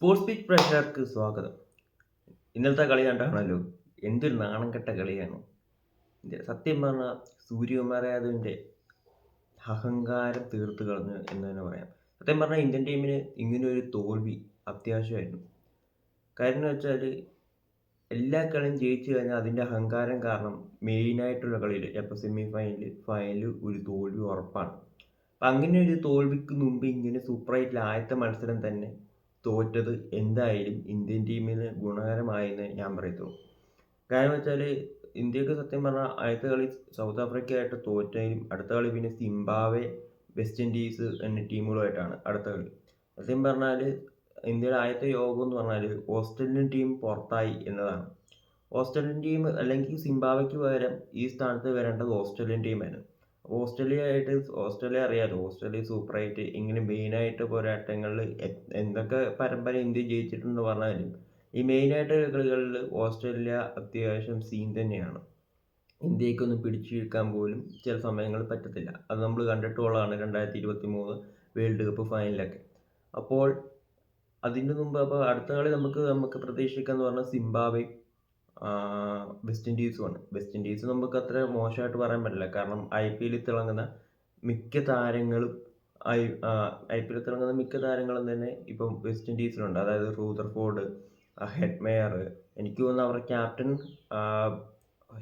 Sports beat പ്രേക്ഷകർക്ക് സ്വാഗതം. ഇന്നലത്തെ കളി കണ്ടാണല്ലോ, എന്തൊരു നാണം കെട്ട കളിയാണ്. സത്യം പറഞ്ഞാൽ സൂര്യകുമാർ യാദവിൻ്റെ അഹങ്കാരം തീർത്ത് കളഞ്ഞു എന്ന് തന്നെ പറയാം. സത്യം പറഞ്ഞാൽ ഇന്ത്യൻ ടീമിന് ഇങ്ങനെയൊരു തോൽവി അത്യാവശ്യമായിരുന്നു. കാര്യം എന്ന് വെച്ചാൽ എല്ലാ കളിയും ജയിച്ചു കഴിഞ്ഞാൽ അതിൻ്റെ അഹങ്കാരം കാരണം മെയിനായിട്ടുള്ള കളിയിൽ ഇപ്പോൾ സെമി ഫൈനൽ ഒരു തോൽവി ഉറപ്പാണ്. അപ്പം അങ്ങനെ ഒരു തോൽവിക്ക് മുമ്പ് ഇങ്ങനെ സൂപ്പറായിട്ടുള്ള ആദ്യത്തെ മത്സരം തന്നെ തോറ്റത് എന്തായാലും ഇന്ത്യൻ ടീമിന് ഗുണകരമായെന്ന് ഞാൻ പറയത്തുള്ളൂ. കാരണം വെച്ചാൽ ഇന്ത്യക്ക് സത്യം പറഞ്ഞാൽ ആദ്യത്തെ കളി സൗത്ത് ആഫ്രിക്കയായിട്ട് തോറ്റെങ്കിലും അടുത്ത കളി പിന്നെ സിംബാബ്വെ, വെസ്റ്റ് ഇൻഡീസ് എന്നീ ടീമുകളുമായിട്ടാണ് അടുത്ത കളി. സത്യം പറഞ്ഞാൽ ഇന്ത്യയുടെ ആദ്യത്തെ യോഗം എന്ന് പറഞ്ഞാൽ ഓസ്ട്രേലിയൻ ടീം പുറത്തായി എന്നതാണ്. ഓസ്ട്രേലിയൻ ടീം അല്ലെങ്കിൽ സിംബാബ്വെക്ക് പകരം ഈ സ്ഥാനത്ത് വരേണ്ടത് ഓസ്ട്രേലിയൻ ടീമായിരുന്നു. ഓസ്ട്രേലിയ അറിയാലോ, ഓസ്ട്രേലിയ സൂപ്പറായിട്ട് ഇങ്ങനെ മെയിനായിട്ട് പോരാട്ടങ്ങളിൽ എന്തൊക്കെ പരമ്പര ഇന്ത്യ ജയിച്ചിട്ടുണ്ടെന്ന് പറഞ്ഞാലും ഈ മെയിനായിട്ടുള്ള കളികളിൽ ഓസ്ട്രേലിയ അത്യാവശ്യം സീൻ തന്നെയാണ്. ഇന്ത്യക്കൊന്ന് പിടിച്ചു നിൽക്കാൻ പോലും ചില സമയങ്ങളിൽ പറ്റത്തില്ല. അത് നമ്മൾ കണ്ടിട്ടുള്ളതാണ് 2023 വേൾഡ് കപ്പ് ഫൈനലൊക്കെ. അപ്പോൾ അതിന് മുമ്പ് അപ്പോൾ അടുത്ത കളി നമുക്ക് പ്രതീക്ഷിക്കാമെന്ന് പറഞ്ഞാൽ സിംബാബ്വെ വെസ്റ്റ് ഇൻഡീസുമാണ്. വെസ്റ്റ് ഇൻഡീസ് നമുക്ക് അത്ര മോശമായിട്ട് പറയാൻ പറ്റില്ല. കാരണം ഐ പി എല്ലിൽ തിളങ്ങുന്ന മിക്ക താരങ്ങളും തന്നെ ഇപ്പം വെസ്റ്റ് ഇൻഡീസിലുണ്ട്. അതായത് റൂദർഫോർഡ്, ഹെഡ്മേയർ, എനിക്ക് തോന്നുന്നു അവരുടെ ക്യാപ്റ്റൻ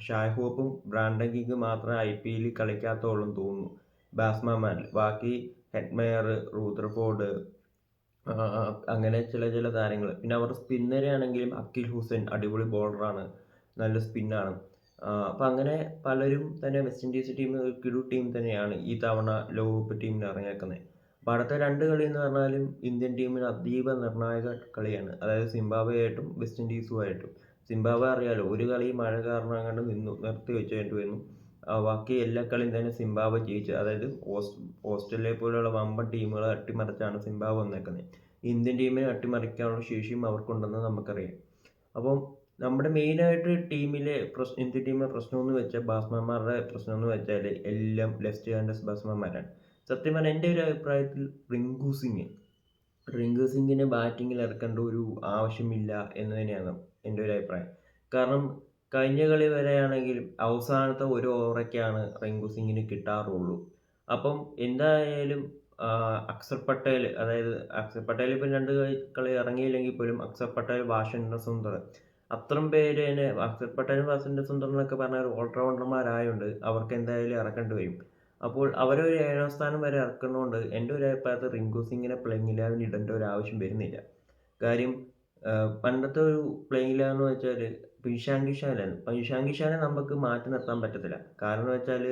ഷായ് ഹോപ്പും ബ്രാൻഡൻ കിങ് മാത്രമേ ഐ പി എല്ലിൽ കളിക്കാത്തുള്ളൂ എന്ന് തോന്നുന്നു ബാറ്റ്സ്മാൻമാരിൽ. ബാക്കി ഹെഡ്മേയർ, റൂദർഫോർഡ്, അങ്ങനെ ചില താരങ്ങൾ. പിന്നെ അവരുടെ സ്പിന്നറാണെങ്കിലും അക്കിൽ ഹുസൈൻ അടിപൊളി ബോളറാണ്, നല്ല സ്പിന്നാണ്. അപ്പം അങ്ങനെ പലരും തന്നെ വെസ്റ്റ് ഇൻഡീസ് ടീം ഒരു കിടു ടീം തന്നെയാണ് ഈ തവണ ലോകകപ്പ് ടീമിന് ഇറങ്ങിയേക്കുന്നത്. അപ്പോൾ അടുത്ത രണ്ട് കളി എന്ന് പറഞ്ഞാലും ഇന്ത്യൻ ടീമിന് അതീവ നിർണായക കളിയാണ്. അതായത് സിംബാബ്വെയായിട്ടും വെസ്റ്റ് ഇൻഡീസുമായിട്ടും. സിംബാബ്വെ അറിയാലോ, ഒരു കളി മഴ കാരണം അങ്ങോട്ട് നിർത്തി വെച്ചേണ്ടി വന്നു. ബാക്കി എല്ലാ കളിയും തന്നെ സിംബാബ്വെ ജയിച്ചു. അതായത് ഓസ്ട്രേലിയ പോലെയുള്ള വമ്പൻ ടീമുകളെ അട്ടിമറിച്ചാണ് സിംബാബ്വെ വന്നേക്കുന്നത്. ഇന്ത്യൻ ടീമിനെ അട്ടിമറിക്കാനുള്ള ശേഷിയും അവർക്കുണ്ടെന്ന് നമുക്കറിയാം. അപ്പം നമ്മുടെ മെയിനായിട്ട് ഇന്ത്യൻ ടീമിലെ പ്രശ്നമെന്ന് വെച്ചാൽ ബാറ്റ്സ്മാൻമാരുടെ പ്രശ്നമെന്ന് വെച്ചാൽ എല്ലാം ലെഫ്റ്റ് ഹാൻഡേഴ്സ് ബാറ്റ്സ്മാൻമാരാണ്. സത്യം പറഞ്ഞാൽ എൻ്റെ ഒരു അഭിപ്രായത്തിൽ റിങ്കു സിങ്ങിനെ ബാറ്റിങ്ങിൽ ഇറക്കേണ്ട ഒരു ആവശ്യമില്ല എന്ന് തന്നെയാണ് എൻ്റെ ഒരു അഭിപ്രായം. കാരണം കഴിഞ്ഞ കളി വരെയാണെങ്കിലും അവസാനത്തെ ഒരു ഓവറൊക്കെയാണ് റിങ്കു സിങ്ങിന് കിട്ടാറുള്ളൂ. അപ്പം എന്തായാലും അക്സർ പട്ടേൽ ഇപ്പം രണ്ട് കളി ഇറങ്ങിയില്ലെങ്കിൽ പോലും അക്സർ പട്ടേൽ, വാഷിംഗ്ടൺ സുന്ദർ, അത്രയും പേര് തന്നെ അക്സർ പട്ടേലും വാഷിംഗ്ടൺ സുന്ദർ എന്നൊക്കെ പറഞ്ഞാൽ ഓൾറൗണ്ടർമാരായതുകൊണ്ട് അവർക്ക് എന്തായാലും ഇറക്കേണ്ടി വരും. അപ്പോൾ അവരൊരു 7ാം സ്ഥാനം വരെ ഇറക്കുന്നതുകൊണ്ട് എൻ്റെ ഒരു അഭിപ്രായത്തിൽ റിങ്കു സിങ്ങിനെ പ്ലേയിങ് 11 ഇടേണ്ട ഒരു ആവശ്യം വരുന്നില്ല. കാര്യം പണ്ടത്തെ ഒരു പ്ലേയിങ് 11 എന്ന് വെച്ചാൽ ഇഷാൻ കിഷാനെ നമുക്ക് മാറ്റി നിർത്താൻ പറ്റത്തില്ല. കാരണം എന്ന് വെച്ചാൽ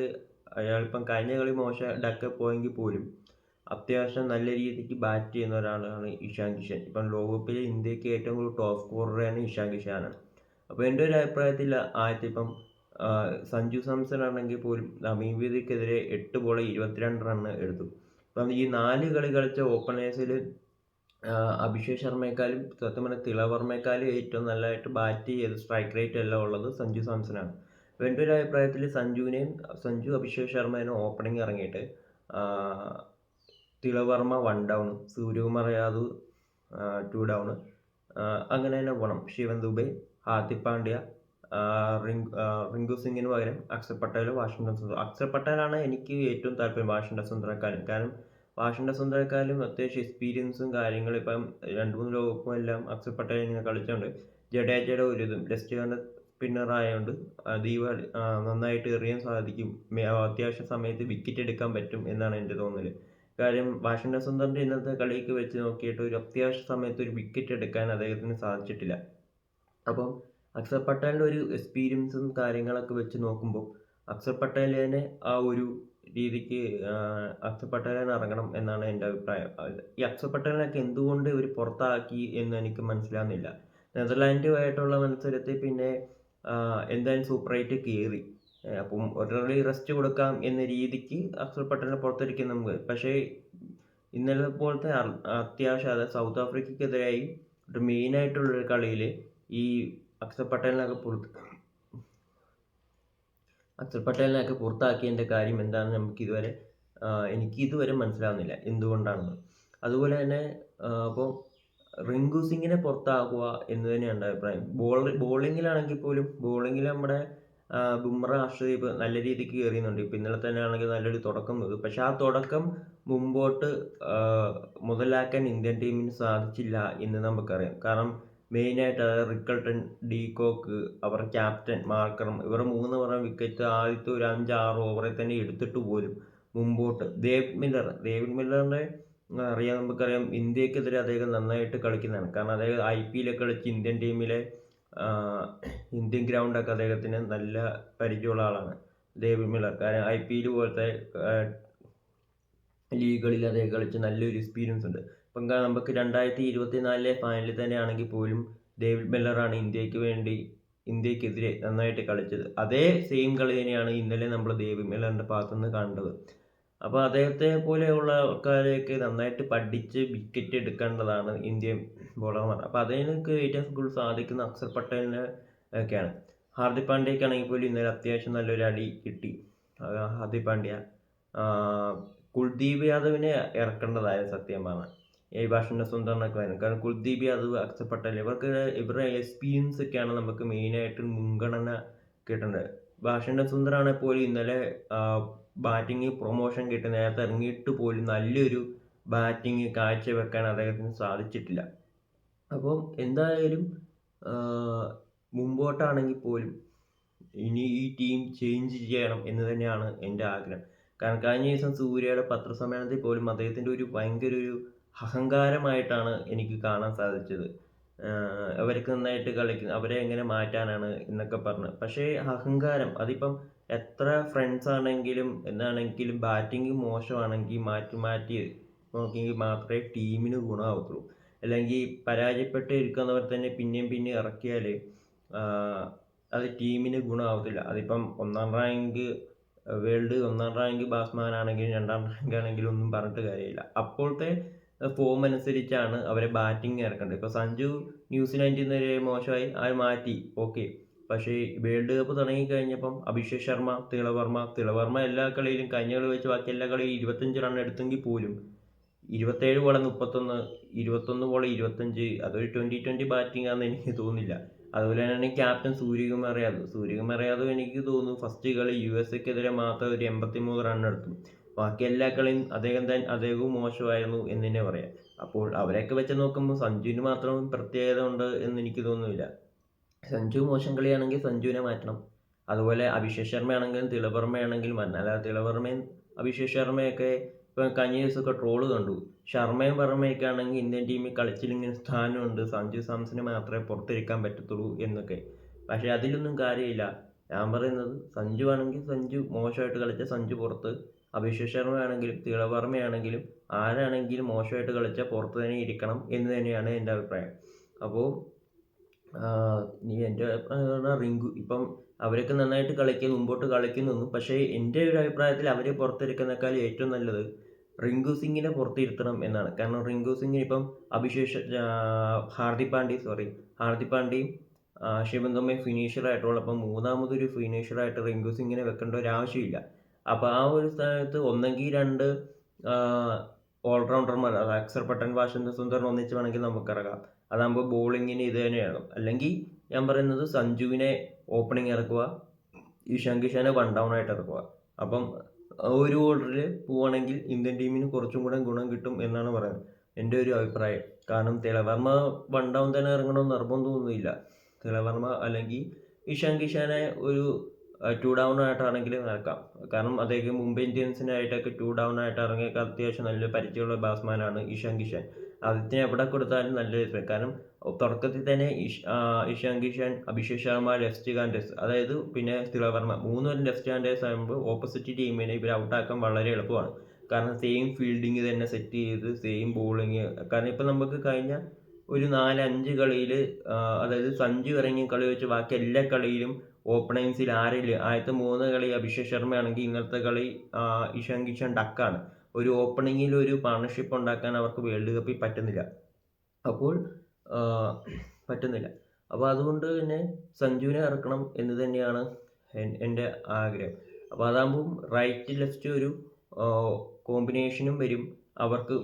അയാളിപ്പം കഴിഞ്ഞ കളി മോശം ഡക്ക് പോയെങ്കിൽ പോലും അത്യാവശ്യം നല്ല രീതിക്ക് ബാറ്റ് ചെയ്യുന്ന ഒരാളാണ് ഇഷാൻ കിഷൻ. ഇപ്പം ലോകകപ്പിൽ ഇന്ത്യക്ക് ഏറ്റവും കൂടുതൽ ടോപ്പ് സ്കോററാണ് ഇഷാൻ കിഷാനാണ്. അപ്പോൾ എൻ്റെ ഒരു അഭിപ്രായത്തിൽ ഇപ്പം സഞ്ജു സാംസൺ ആണെങ്കിൽ പോലും നവീൻക്കെതിരെ 8 ബോൾ 22 റൺ എടുത്തു. അപ്പം ഈ 4 കളി കളിച്ച ഓപ്പണേഴ്സിൽ അഭിഷേക് ശർമ്മയെക്കാളും സത്യം പറഞ്ഞാൽ തിലവർമ്മയെക്കാളും ഏറ്റവും നല്ലതായിട്ട് ബാറ്റ് ചെയ്ത് സ്ട്രൈക്ക് റേറ്റ് എല്ലാം ഉള്ളത് സഞ്ജു സാംസണാണ്. അപ്പോൾ എൻ്റെ ഒരു അഭിപ്രായത്തിൽ സഞ്ജു അഭിഷേക് ശർമ്മേനും ഓപ്പണിംഗ് ഇറങ്ങിയിട്ട് തിലവർമ്മ 1 ഡൗൺ, സൂര്യകുമാർ യാദവ് 2 ഡൗൺ, അങ്ങനെ തന്നെ പോകണം. ശിവൻ ദുബെ, ഹാർദിക് പാണ്ഡ്യ, റിങ്കു സിങ്ങിന് പകരം അക്സർ പട്ടേൽ, വാഷിംഗ്ടൺ സുന്ദർ. അക്സർ പട്ടേലാണ് എനിക്ക് ഏറ്റവും താല്പര്യം വാഷിംഗ്ടൺ സുന്ദറേക്കാളും. കാരണം വാഷിംഗ്ടൺ സുന്ദറേക്കാളും അത്യാവശ്യം എക്സ്പീരിയൻസും കാര്യങ്ങളും ഇപ്പം 2-3 ലോകകപ്പും എല്ലാം അക്സർ പട്ടേൽ ഇങ്ങനെ കളിച്ചുകൊണ്ട് ജഡേജയുടെ ഒരു ഇതും ലെഫ്റ്റ് ഹാൻഡ് സ്പിന്നർ ആയതുകൊണ്ട് നന്നായിട്ട് എറിയാൻ സാധിക്കും. അത്യാവശ്യ സമയത്ത് വിക്കറ്റ് എടുക്കാൻ പറ്റും എന്നാണ് എൻ്റെ തോന്നൽ. കാര്യം വാഷിംഗ്ടൺ സുന്ദറിൻ്റെ ഇന്നത്തെ കളിക്ക് വെച്ച് നോക്കിയിട്ട് ഒരു അത്യാവശ്യ സമയത്ത് ഒരു വിക്കറ്റ് എടുക്കാൻ അദ്ദേഹത്തിന് സാധിച്ചിട്ടില്ല. അപ്പം അക്സർ പട്ടേലിൻ്റെ ഒരു എക്സ്പീരിയൻസും കാര്യങ്ങളൊക്കെ വെച്ച് നോക്കുമ്പോൾ അക്സർ പട്ടേലിനെ ആ ഒരു രീതിക്ക് അക്സർ പട്ടേലിനെ ഇറങ്ങണം എന്നാണ് എൻ്റെ അഭിപ്രായം. ഈ അക്സർ പട്ടേലിനൊക്കെ എന്തുകൊണ്ട് ഇവർ പുറത്താക്കി എന്ന് എനിക്ക് മനസ്സിലാകുന്നില്ല. നെതർലാൻഡുമായിട്ടുള്ള മത്സരത്തിൽ പിന്നെ എന്തായാലും സൂപ്പറായിട്ട് കയറി. അപ്പം ഒരാളി റെസ്റ്റ് കൊടുക്കാം എന്ന രീതിക്ക് അക്സർ പട്ടേലിനെ പുറത്തിരിക്കും നമുക്ക്. പക്ഷേ ഇന്നലെ പോലത്തെ അത്യാവശ്യം അതായത് സൗത്ത് ആഫ്രിക്കയ്ക്കെതിരായി ഒരു മെയിനായിട്ടുള്ളൊരു കളിയിൽ ഈ അക്സർ പട്ടേലിനൊക്കെ പുറത്താക്കിയതിൻ്റെ കാര്യം എന്താണെന്ന് എനിക്ക് ഇതുവരെ മനസ്സിലാവുന്നില്ല എന്തുകൊണ്ടാണെന്ന്. അതുപോലെ തന്നെ അപ്പോൾ റിങ്കു സിങ്ങിനെ പുറത്താക്കുക എന്ന് തന്നെയാണ് എൻ്റെ അഭിപ്രായം. ബോളിങ്ങിലാണെങ്കിൽ പോലും ബോളിങ്ങിൽ നമ്മുടെ ബുംറ, അർഷദീപ് നല്ല രീതിക്ക് കയറിയുന്നുണ്ട്. ഇപ്പം ഇന്നലെ തന്നെ ആണെങ്കിൽ നല്ലൊരു തുടക്കം വന്നു. പക്ഷെ ആ തുടക്കം മുമ്പോട്ട് മുതലാക്കാൻ ഇന്ത്യൻ ടീമിന് സാധിച്ചില്ല എന്ന് നമുക്കറിയാം. കാരണം മെയിനായിട്ട് റിക്കൾട്ടൺ, ഡീകോക്ക്, അവർ ക്യാപ്റ്റൻ മാർക്കറും ഇവർ 3 പേരുടെ വിക്കറ്റ് ആദ്യത്തെ ഒരു 5-6 ഓവറിൽ തന്നെ എടുത്തിട്ട് പോലും മുമ്പോട്ട് ഡേവിഡ് മില്ലറിൻ്റെ നമുക്കറിയാം ഇന്ത്യക്കെതിരെ അദ്ദേഹം നന്നായിട്ട് കളിക്കുന്നതാണ്. കാരണം അദ്ദേഹം IPL കളിച്ച് ഇന്ത്യൻ ടീമിലെ ഇന്ത്യൻ ഗ്രൗണ്ടൊക്കെ അദ്ദേഹത്തിന് നല്ല പരിചയമുള്ള ആളാണ് ഡേവിഡ് മില്ലർ. കാരണം IPL പോലത്തെ ലീഗുകളിൽ അദ്ദേഹം കളിച്ച് നല്ലൊരു എക്സ്പീരിയൻസ് ഉണ്ട്. ഇപ്പം നമുക്ക് 2024 ഫൈനലിൽ തന്നെ ആണെങ്കിൽ പോലും ഡേവിഡ് മില്ലറാണ് ഇന്ത്യക്കെതിരെ നന്നായിട്ട് കളിച്ചത്. അതേ സെയിം കളി തന്നെയാണ് ഇന്നലെ നമ്മൾ ഡേവിഡ് മില്ലറിൻ്റെ ഭാഗത്തുനിന്ന് കണ്ടത്. അപ്പോൾ അദ്ദേഹത്തെ പോലെയുള്ള ആൾക്കാരെയൊക്കെ നന്നായിട്ട് പഠിച്ച് വിക്കറ്റ് എടുക്കേണ്ടതാണ് ഇന്ത്യൻ ബോളർമാർ. അപ്പോൾ അതിനൊക്കെ ഏറ്റവും കൂടുതൽ സാധിക്കുന്ന അക്ഷർ പട്ടേലിന് ഒക്കെയാണ്. ഹാർദിക് പാണ്ഡ്യയ്ക്കാണെങ്കിൽ പോലും ഇന്നലെ അത്യാവശ്യം നല്ലൊരു അടി കിട്ടി. ഹാർദിക് പാണ്ഡ്യ കുൽദീപ് യാദവിനെ ഇറക്കേണ്ടതായിരുന്നു സത്യം പറഞ്ഞാൽ. ഈ വാഷിംഗ്ടൺ സുന്ദറിനൊക്കെ വരും. കാരണം കുൽദീപ് യാദവ്, അക്ഷർ പട്ടേൽ ഇവരുടെ എക്സ്പീരിയൻസ് ഒക്കെയാണ് നമുക്ക് മെയിനായിട്ട് മുൻഗണന കിട്ടേണ്ടത്. വാഷിംഗ്ടൺ സുന്ദറാണെങ്കിൽ പോലും ഇന്നലെ ബാറ്റിംഗ് പ്രൊമോഷൻ കിട്ടി നേരത്തെ ഇറങ്ങിയിട്ട് പോലും നല്ലൊരു ബാറ്റിംഗ് കാഴ്ചവെക്കാൻ അദ്ദേഹത്തിന് സാധിച്ചിട്ടില്ല. അപ്പം എന്തായാലും മുമ്പോട്ടാണെങ്കിൽ പോലും ഇനി ഈ ടീം ചേഞ്ച് ചെയ്യണം എന്ന് തന്നെയാണ് എൻ്റെ ആഗ്രഹം. കാരണം കഴിഞ്ഞ ദിവസം സൂര്യയുടെ പത്രസമ്മേളനത്തിൽ പോലും അദ്ദേഹത്തിൻ്റെ ഭയങ്കര ഒരു അഹങ്കാരമായിട്ടാണ് എനിക്ക് കാണാൻ സാധിച്ചത്. അവർക്ക് നന്നായിട്ട് കളിക്കുന്ന അവരെ എങ്ങനെ മാറ്റാനാണ് എന്നൊക്കെ പറഞ്ഞ്. പക്ഷേ അഹങ്കാരം അതിപ്പം എത്ര ഫ്രണ്ട്സ് ആണെങ്കിലും എന്താണെങ്കിലും ബാറ്റിംഗ് മോശമാണെങ്കിൽ മാറ്റി നോക്കിയെങ്കിൽ മാത്രമേ ടീമിന് ഗുണമാവത്തുള്ളൂ. അല്ലെങ്കിൽ പരാജയപ്പെട്ട് ഇരിക്കുന്നവർ തന്നെ പിന്നെയും ഇറക്കിയാൽ അത് ടീമിന് ഗുണമാവത്തില്ല. അതിപ്പം വേൾഡ് 1ാം റാങ്ക് ബാറ്റ്സ്മാൻ ആണെങ്കിലും 2ാം റാങ്ക് ആണെങ്കിലും ഒന്നും പറഞ്ഞിട്ട് കാര്യമില്ല. അപ്പോഴത്തെ ഫോം അനുസരിച്ചാണ് അവരെ ബാറ്റിംഗ് ഇറക്കേണ്ടത്. ഇപ്പോൾ സഞ്ജു ന്യൂസിലാൻഡിൽ നിന്ന് മോശമായി മാറ്റി, ഓക്കെ. പക്ഷേ വേൾഡ് കപ്പ് തുടങ്ങിക്കഴിഞ്ഞപ്പം അഭിഷേക് ശർമ്മ, തിളവർമ്മ എല്ലാ കളിയിലും കഴിഞ്ഞ കളി വെച്ച് ബാക്കി എല്ലാ കളിയും 25 റൺ എടുത്തെങ്കിൽ പോലും 27 ബോളിൽ 31, 21 ബോളിൽ 25 അതൊരു 20-20 ബാറ്റിംഗ് ആണെന്ന് എനിക്ക് തോന്നുന്നില്ല. അതുപോലെ തന്നെ ക്യാപ്റ്റൻ സൂര്യകുമാർ യാദവ് എനിക്ക് തോന്നുന്നു ഫസ്റ്റ് കളി USA മാത്രം ഒരു 83 റൺ എടുത്തു. ബാക്കി എല്ലാ കളിയും അദ്ദേഹവും മോശമായിരുന്നു എന്ന് തന്നെ പറയാം. അപ്പോൾ അവരെയൊക്കെ വെച്ച് നോക്കുമ്പോൾ സഞ്ജുവിന് മാത്രം പ്രത്യേകത ഉണ്ട് എന്ന് എനിക്ക് തോന്നുന്നില്ല. സഞ്ജു മോശം കളിയാണെങ്കിൽ സഞ്ജുവിനെ മാറ്റണം. അതുപോലെ അഭിഷേക് ശർമ്മയാണെങ്കിലും തിളവർമ്മയാണെങ്കിലും മാറ്റണം. അല്ലാതെ തിളവർമ്മയും അഭിഷേക് ശർമ്മയൊക്കെ ഇപ്പം കഴിഞ്ഞ ദിവസമൊക്കെ ട്രോള് കണ്ടു. ശർമ്മയും വർമ്മയൊക്കെ ആണെങ്കിൽ ഇന്ത്യൻ ടീമിൽ കളിച്ചില്ലെങ്കിൽ സ്ഥാനമുണ്ട്, സഞ്ജു സാംസന് മാത്രമേ പുറത്തിരിക്കാൻ പറ്റത്തുള്ളൂ എന്നൊക്കെ. പക്ഷേ അതിലൊന്നും കാര്യമില്ല. ഞാൻ പറയുന്നത് സഞ്ജു ആണെങ്കിൽ സഞ്ജു മോശമായിട്ട് കളിച്ച സഞ്ജു പുറത്ത്, അഭിഷേക് ശർമ്മ ആണെങ്കിലും തിളവർമ്മയാണെങ്കിലും ആരാണെങ്കിലും മോശമായിട്ട് കളിച്ചാൽ പുറത്ത് തന്നെ ഇരിക്കണം എന്ന് തന്നെയാണ് എൻ്റെ അഭിപ്രായം. അപ്പോൾ എൻ്റെ റിങ്കു ഇപ്പം അവരൊക്കെ നന്നായിട്ട് മുമ്പോട്ട് കളിക്കുന്നു. പക്ഷേ എൻ്റെ ഒരു അഭിപ്രായത്തിൽ അവരെ പുറത്തിരിക്കുന്നേക്കാൾ ഏറ്റവും നല്ലത് റിങ്കു സിങ്ങിനെ പുറത്തിരുത്തണം എന്നാണ്. കാരണം റിങ്കു സിംഗ് ഇപ്പം ഹാർദിക് പാണ്ഡ്യയും ശിവം ദുബെ ഫിനിഷറായിട്ടുള്ളപ്പം മൂന്നാമതൊരു ഫിനിഷറായിട്ട് റിങ്കു സിങ്ങിനെ വെക്കേണ്ട ഒരു ആവശ്യമില്ല. അപ്പോൾ ആ ഒരു സ്ഥാനത്ത് ഒന്നെങ്കിൽ 2 ഓൾറൗണ്ടർമാർ, അക്ഷർ പട്ടേൽ, വാഷിംഗ്ടൺ സുന്ദറിനെ ഒന്നിച്ച് വേണമെങ്കിൽ നമുക്കിറങ്ങാം. അതാകുമ്പോൾ ബോളിങ്ങിന് ഇത് തന്നെയാണ്. അല്ലെങ്കിൽ ഞാൻ പറയുന്നത് സഞ്ജുവിനെ ഓപ്പണിംഗ് ഇറക്കുക, ഇഷാൻ കിഷാനെ 1 ഡൗൺ ആയിട്ട് ഇറക്കുക. അപ്പം ഒരു ഓർഡറിൽ പോവുകയാണെങ്കിൽ ഇന്ത്യൻ ടീമിന് കുറച്ചും കൂടെ ഗുണം കിട്ടും എന്നാണ് പറയുന്നത് എൻ്റെ ഒരു അഭിപ്രായം. കാരണം തിളവർമ്മ 1 ഡൗൺ തന്നെ ഇറങ്ങണമെന്ന് നിർബന്ധമൊന്നുമില്ല. തിളവർമ്മ അല്ലെങ്കിൽ ഇഷാൻ കിഷാനെ ഒരു 2 ഡൗൺ ആയിട്ടാണെങ്കിലും ഇറക്കാം. കാരണം അദ്ദേഹം മുംബൈ ഇന്ത്യൻസിനായിട്ടൊക്കെ 2 ഡൗൺ ആയിട്ട് ഇറങ്ങിയൊക്കെ അത്യാവശ്യം നല്ല പരിചയമുള്ള ബാറ്റ്സ്മാനാണ് ഇഷാൻ കിഷാൻ. അദ്ദേഹത്തിന് എവിടെ കൊടുത്താലും നല്ല കാരണം തുടക്കത്തിൽ തന്നെ ഇഷാൻ കിഷാൻ, അഭിഷേക് ശർമ്മ ലെഫ്റ്റ് ഹാൻഡേഴ്സ്, അതായത് പിന്നെ തിളവർമ്മ 3 ലെഫ്റ്റ് ഹാൻഡേഴ്സ് ആകുമ്പോൾ ഓപ്പോസിറ്റ് ടീമിനെ ഇവർ ഔട്ടാക്കാൻ വളരെ എളുപ്പമാണ്. കാരണം സെയിം ഫീൽഡിങ് തന്നെ സെറ്റ് ചെയ്ത് സെയിം ബോളിങ്. കാരണം ഇപ്പം നമുക്ക് കഴിഞ്ഞ ഒരു 4-5 കളിയിൽ അതായത് സഞ്ജു ഇറങ്ങിയ കളി വെച്ച് ബാക്കി എല്ലാ കളിയിലും ഓപ്പണിങ്സിൽ ആരെങ്കിലും ആദ്യത്തെ 3 കളി അഭിഷേക് ശർമ്മയാണെങ്കിൽ ഇന്നത്തെ കളി ഇഷാൻ കിഷാൻ ഡക്കാണ്. ഒരു ഓപ്പണിങ്ങിൽ ഒരു പാർട്ണർഷിപ്പ് ഉണ്ടാക്കാൻ അവർക്ക് വേൾഡ് കപ്പിൽ പറ്റുന്നില്ല. അപ്പോൾ അതുകൊണ്ട് തന്നെ സഞ്ജുവിനെ ഇറക്കണം എന്ന് തന്നെയാണ് എൻ്റെ ആഗ്രഹം. അപ്പോൾ അതാകുമ്പം റൈറ്റ് ലെഫ്റ്റ് ഒരു കോമ്പിനേഷനും വരും. അവർക്ക്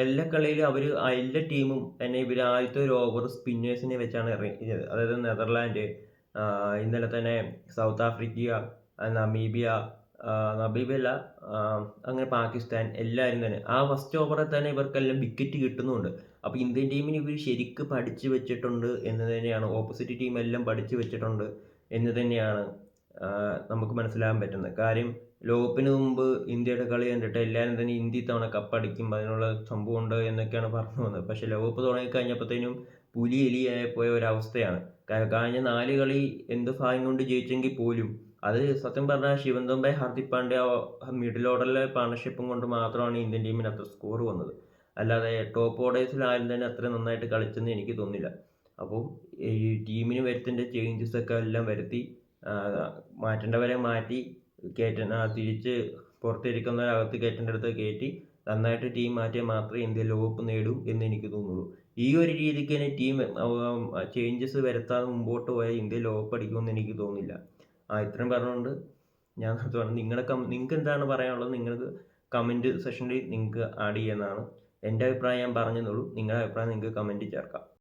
എല്ലാ കളിയിലും എല്ലാ ടീമും തന്നെ ഇവർ ആദ്യത്തെ ഒരു ഓവർ സ്പിന്നേഴ്സിനെ വെച്ചാണ് ഇറങ്ങിയത്. അതായത് നെതർലാൻഡ്, ഇന്നലെ തന്നെ സൗത്ത് ആഫ്രിക്ക, നമീബിയ, നമീബിയ അങ്ങനെ പാകിസ്ഥാൻ എല്ലാവരും തന്നെ ആ ഫസ്റ്റ് ഓവറിൽ തന്നെ ഇവർക്കെല്ലാം വിക്കറ്റ് കിട്ടുന്നുണ്ട്. അപ്പോൾ ഇന്ത്യൻ ടീമിന് ഇവർ ശരിക്ക് പഠിച്ചു വെച്ചിട്ടുണ്ട് എന്ന് തന്നെയാണ്, ഓപ്പോസിറ്റ് ടീം എല്ലാം പഠിച്ചു വെച്ചിട്ടുണ്ട് എന്ന് തന്നെയാണ് നമുക്ക് മനസ്സിലാക്കാൻ പറ്റുന്നത്. കാര്യം ലോകകപ്പിന് മുമ്പ് ഇന്ത്യയുടെ കളി കണ്ടിട്ട് എല്ലാവരും തന്നെ ഇന്ത്യ ഇത്തവണ കപ്പടിക്കും, അതിനുള്ള സംഭവമുണ്ട് എന്നൊക്കെയാണ് പറഞ്ഞു വന്നത്. പക്ഷേ ലോകകപ്പ് തുടങ്ങിക്കഴിഞ്ഞപ്പോഴത്തേനും പുലി എലിയായി പോയ ഒരവസ്ഥയാണ്. കഴിഞ്ഞ 4 കളി എന്ത് ഭാഗ്യം കൊണ്ട് ജയിച്ചെങ്കിൽ പോലും അത് സത്യം പറഞ്ഞാൽ ശിവൻ ദുബെ, ഹാർദിക് പാണ്ഡ്യ മിഡിൽ ഓർഡറിലെ പാർട്ണർഷിപ്പും കൊണ്ട് മാത്രമാണ് ഇന്ത്യൻ ടീമിന് അത്ര സ്കോർ വന്നത്. അല്ലാതെ ടോപ്പ് ഓർഡേഴ്സിൽ ആരും തന്നെ അത്ര നന്നായിട്ട് കളിച്ചെന്ന് എനിക്ക് തോന്നുന്നില്ല. അപ്പോൾ ഈ ടീമിന് വരുത്തേണ്ട ചേഞ്ചസ് ഒക്കെ എല്ലാം വരുത്തി, മാറ്റേണ്ടവരെ മാറ്റി, തിരിച്ച് പുറത്തിരിക്കുന്നവരകത്ത് കയറ്റേണ്ടടുത്ത് കയറ്റി നന്നായിട്ട് ടീം മാറ്റിയാൽ മാത്രമേ ഇന്ത്യ ലോകകപ്പ് നേടൂ എന്ന് എനിക്ക് തോന്നുള്ളൂ. ഈ ഒരു രീതിക്ക് തന്നെ ടീം ചേഞ്ചസ് വരുത്താതെ മുമ്പോട്ട് പോയാൽ ഇന്ത്യ ലോകകപ്പ് അടിക്കുമെന്ന് എനിക്ക് തോന്നുന്നില്ല. ഇത്രയും പറഞ്ഞുകൊണ്ട് ഞാൻ നിർത്തുവാണ്. നിങ്ങൾക്ക് എന്താണ് പറയാനുള്ളത്? നിങ്ങൾക്ക് കമൻറ്റ് സെക്ഷനിൽ നിങ്ങൾക്ക് ആഡ് ചെയ്യുന്നതാണ്. എൻ്റെ അഭിപ്രായം ഞാൻ പറഞ്ഞെന്നുള്ളൂ. നിങ്ങളുടെ അഭിപ്രായം നിങ്ങൾക്ക് കമൻറ്റിൽ ചേർക്കാം.